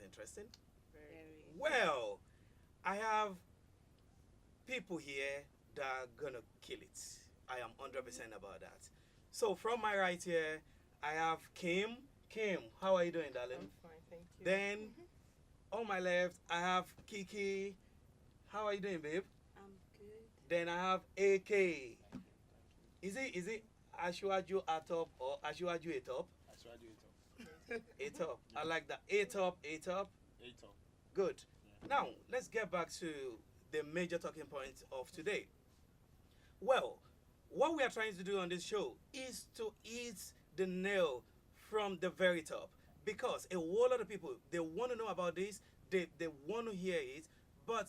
interesting. Very. Well, I have people here that are gonna kill it. I am 100% about that. So from my right here, I have Kim. Kim, how are you doing, darling? I'm fine, thank you. Then on my left, I have Kiki. How are you doing, babe? I'm good. Then I have AK. Is it Ashwaju Atop or Ashwaju Atop? I tried you Atop. I like that. Atop, Atop. eight up. Good. Yeah. Now, let's get back to the major talking point of today. Well, what we are trying to do on this show is to eat the nail from the very top. Because a whole lot of people, they want to know about this, they want to hear it, but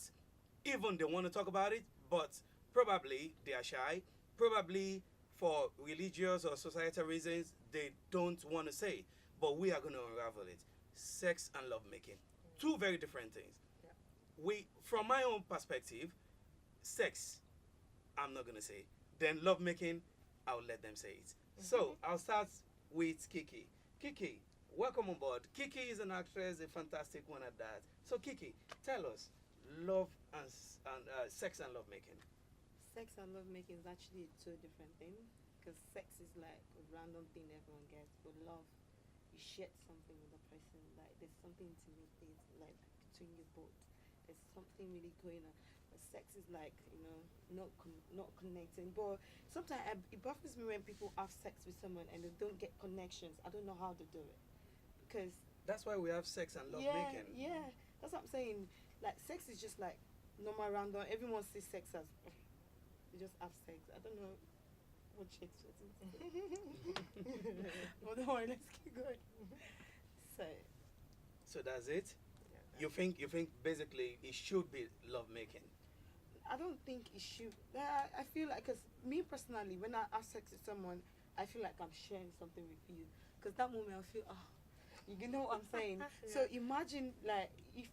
even they want to talk about it, but probably they are shy. Probably for religious or societal reasons, they don't want to say. But we are going to unravel it. Sex and lovemaking. Two very different things. Yeah. From my own perspective, sex, I'm not gonna say. Then lovemaking, I'll let them say it. So I'll start with Kiki. Kiki, welcome on board. Kiki is an actress, a fantastic one at that. So Kiki, tell us, love and sex and lovemaking. Sex and love making is actually two different things. Because sex is like a random thing everyone gets, but love, you share something with the person. Like there's something intimate, like between you both. There's something really going on. But sex is like not connecting. But sometimes it bothers me when people have sex with someone and they don't get connections. I don't know how to do it because That's why we have sex and lovemaking. yeah, that's what I'm saying. Like sex is just like normal random. Everyone sees sex as they just have sex. I don't know what chicks it is. But don't worry, let's keep going. So So that's it. Yeah. You think basically it should be lovemaking. I don't think it should. I feel like, cause me personally, when I have sex with someone, I feel like I'm sharing something with you. Cause that moment I feel, you know what I'm saying. So imagine like if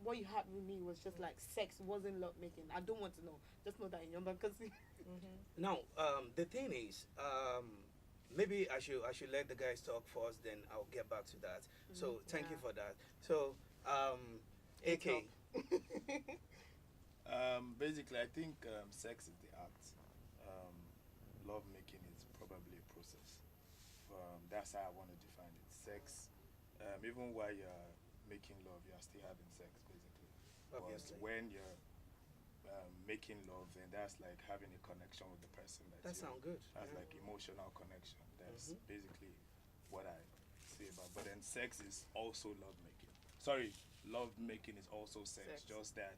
what you had with me was just like sex, wasn't love making. I don't want to know. Just know that in your mind, cause Now, the thing is, maybe I should let the guys talk first, then I'll get back to that. So thank you Yeah. for that. So, AK, Basically, I think sex is the act. Love making is probably a process. That's how I want to define it. Sex, even while you're making love, you're still having sex, basically. obviously. But when you're making love, then that's like having a connection with the person. That sounds good. That's Yeah. like emotional connection. That's Mhm. basically what I say about. But then sex is also love making. Sorry, love making is also sex. Sex. Just that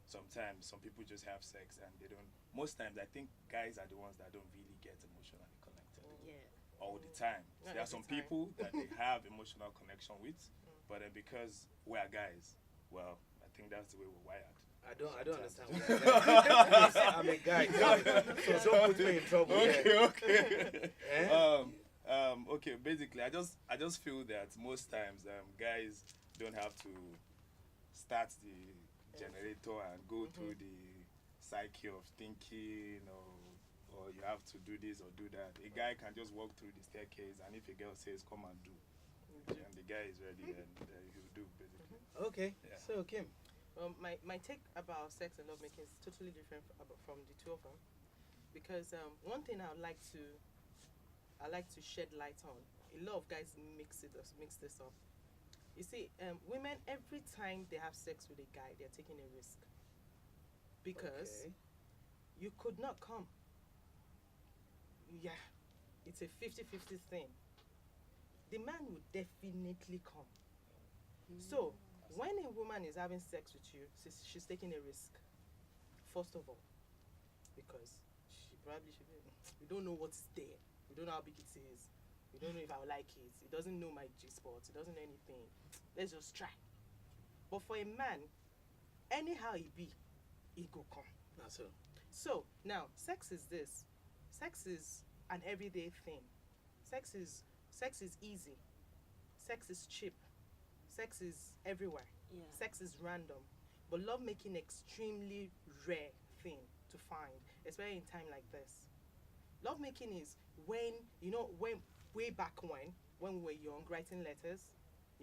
sometimes some people just have sex and they don't. Most times, I think guys are the ones that don't really get emotionally connected yeah. all the time. Not There are every some time. people that they have emotional connection with, but then because we are guys, well, I think that's the way we're wired. I don't understand. Sometimes. What yes, I'm a guy, so don't put me in trouble. Okay, Yeah. okay. Eh? Okay. Basically, I just feel that most times guys don't have to start the generator and go through the psyche of thinking or you have to do this or do that. A guy can just walk through the staircase and if a girl says come and do, and the guy is ready and he'll do basically. Okay. Yeah. So Kim, My take about sex and lovemaking is totally different from the two of them, because one thing I like to shed light on. A lot of guys mix this up. You see, women every time they have sex with a guy, they're taking a risk because okay. you could not come. Yeah, it's a 50-50 thing. The man will definitely come. So, when a woman is having sex with you, she's taking a risk, first of all, because she probably should be, we don't know what's there. We don't know how big it is. We don't know if I will like it. He doesn't know my G-spot. He doesn't know anything. Let's just try. But for a man, anyhow he be, he go come. That's so. So, now, sex is this. Sex is an everyday thing. Sex is easy. Sex is cheap. Sex is everywhere. Yeah. Sex is random. But love making extremely rare thing to find, especially in time like this. Love making is when way back when we were young, writing letters,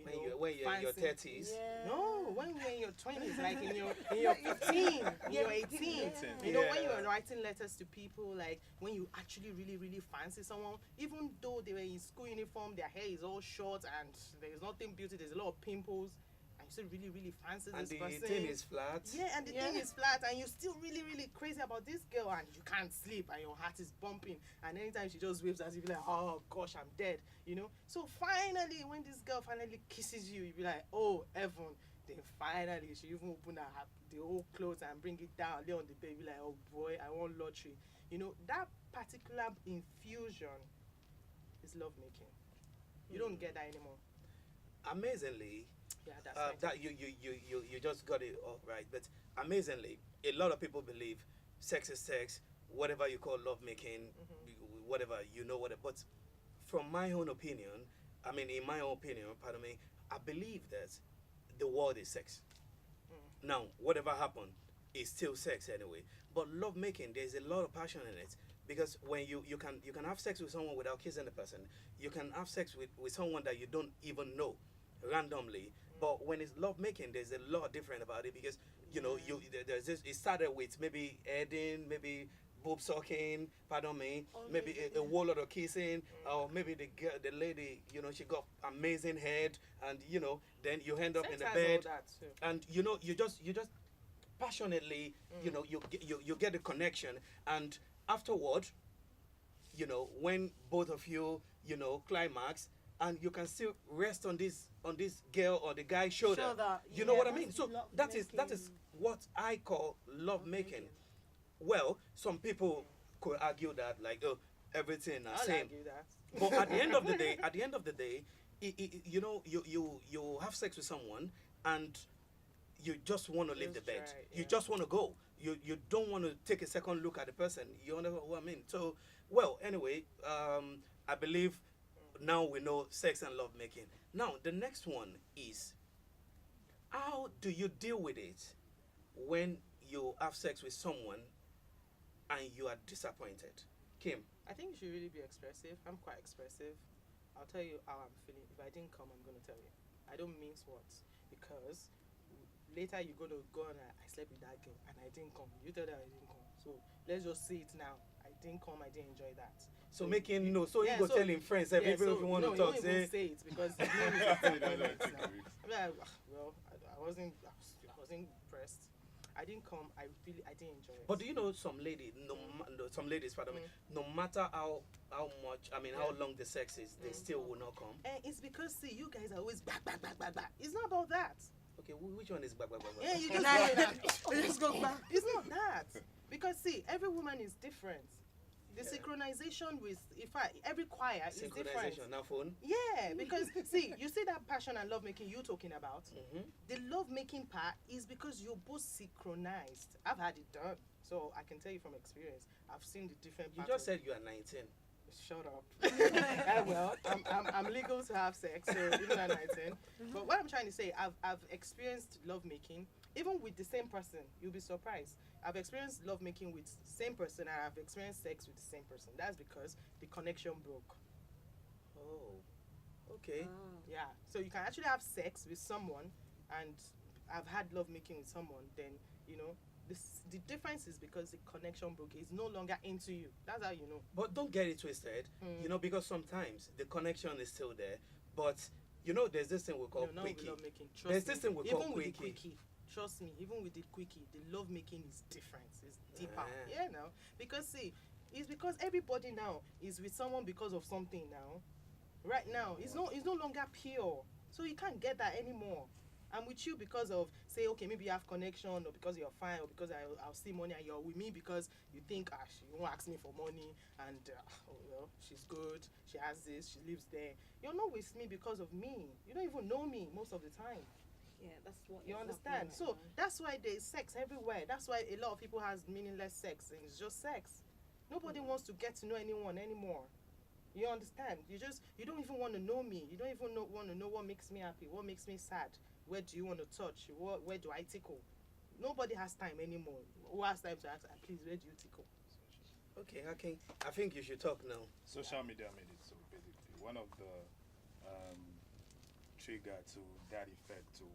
when you're in your fancy- 30s. No, when you're in your 20s, like in your 15, in your 18. You know, when you Yeah. were writing letters to people, like when you actually really, really fancy someone, even though they were in school uniform, their hair is all short and there's nothing beauty, there's a lot of pimples, and you still really, really fancy And this the person. thing is flat. Yeah, and the thing is flat, and you're still really, really crazy about this girl, and you can't sleep, and your heart is bumping, and anytime she just waves as if like, oh gosh, I'm dead, you know. So finally, when this girl finally kisses you, you be like, oh heaven. Then finally, she even open the whole clothes and bring it down, lay on the bed, be like, oh boy, I want lottery. You know, that particular infusion is lovemaking. You don't get that anymore. Amazingly, Yeah, that's right. that you just got it all right. But amazingly, a lot of people believe sex is sex, whatever you call love making, whatever you know whatever. But from my own opinion, I mean, in my own opinion, pardon me, I believe that the world is sex. Now, whatever happened is still sex anyway. But love making, there's a lot of passion in it. Because when you can have sex with someone without kissing the person, you can have sex with someone that you don't even know randomly. But when it's love making, there's a lot different about it because there's this. It started with maybe heading, maybe boob sucking, pardon me, maybe a whole lot of kissing, or maybe the lady, she got amazing head, and then you end up Sex in the has bed, all that too. and you just passionately, you get the connection, and afterward, when both of you, climax, and you can still rest on this girl or the guy's shoulder. You know what I mean? So that is what I call love making. Well, some people could argue that like, oh, everything are I'll same. argue that. But at the end of the day, you have sex with someone and you just want to leave the Just bed. try, You yeah. just want to go. You don't want to take a second look at the person. You understand what I mean? So, well, anyway, I believe now we know sex and love making. Now, the next one is, how do you deal with it when you have sex with someone and you are disappointed? Kim. I think you should really be expressive. I'm quite expressive. I'll tell you how I'm feeling. If I didn't come, I'm going to tell you. I don't mince words because later you're going to go on, I slept with that girl and I didn't come. You tell her I didn't come. So let's just say it now. I didn't come, I didn't enjoy that. So making you Yeah, you go so- telling friends if you want to talk, you don't even say say it because you know You it's don't disappointment like to now. do it. I'm like, well, I wasn't impressed. I didn't come. I didn't enjoy it. But do you know some ladies, some ladies, pardon me, no matter how much, I mean, how long the sex is, they still will not come. And it's because see, you guys are always back. It's not about that. Okay, which one is back? Yeah, you just go that. Just go back. It's not that. Because see, every woman is different. The Yeah. synchronization with every choir is different. Synchronization, now phone. Yeah, because see, you see that passion and love making you talking about. Mm-hmm. The love making part is because you're both synchronized. I've had it done, so I can tell you from experience. I've seen the different. You patterns. just said you are 19. Shut up. Well, I'm legal to have sex, so even at 19. But what I'm trying to say, I've experienced love making, even with the same person. You'll be surprised. I've experienced love making with the same person, and I've experienced sex with the same person. That's because the connection broke. Oh, okay. Yeah. So you can actually have sex with someone, and I've had love making with someone. Then the difference is because the connection broke. He's no longer into you. That's how you know. But don't get it twisted, because sometimes the connection is still there, but there's this thing we call No, not with quickie. love making. Trust There's me. this thing we call Even with the quickie. quickie. Trust me, even with the quickie, the love making is different. It's deeper. Ah. Yeah, now. Because see, it's because everybody now is with someone because of something now. Right now, it's no longer pure. So you can't get that anymore. I'm with you because of say, okay, maybe you have connection, or because you're fine, or because I'll see money, and you're with me because you think she won't ask me for money, and she's good, she has this, she lives there. You're not with me because of me. You don't even know me most of the time. Yeah, that's what You is understand? happening So right now. that's why there's sex everywhere. That's why a lot of people has meaningless sex, and it's just sex. Nobody wants to get to know anyone anymore. You understand? You don't even want to know me. You don't even want to know what makes me happy, what makes me sad. Where do you want to touch? Where do I tickle? Nobody has time anymore. Who has time to ask, please, where do you tickle? Okay, I think you should talk now. Social media made it so basically. One of the trigger to that effect too.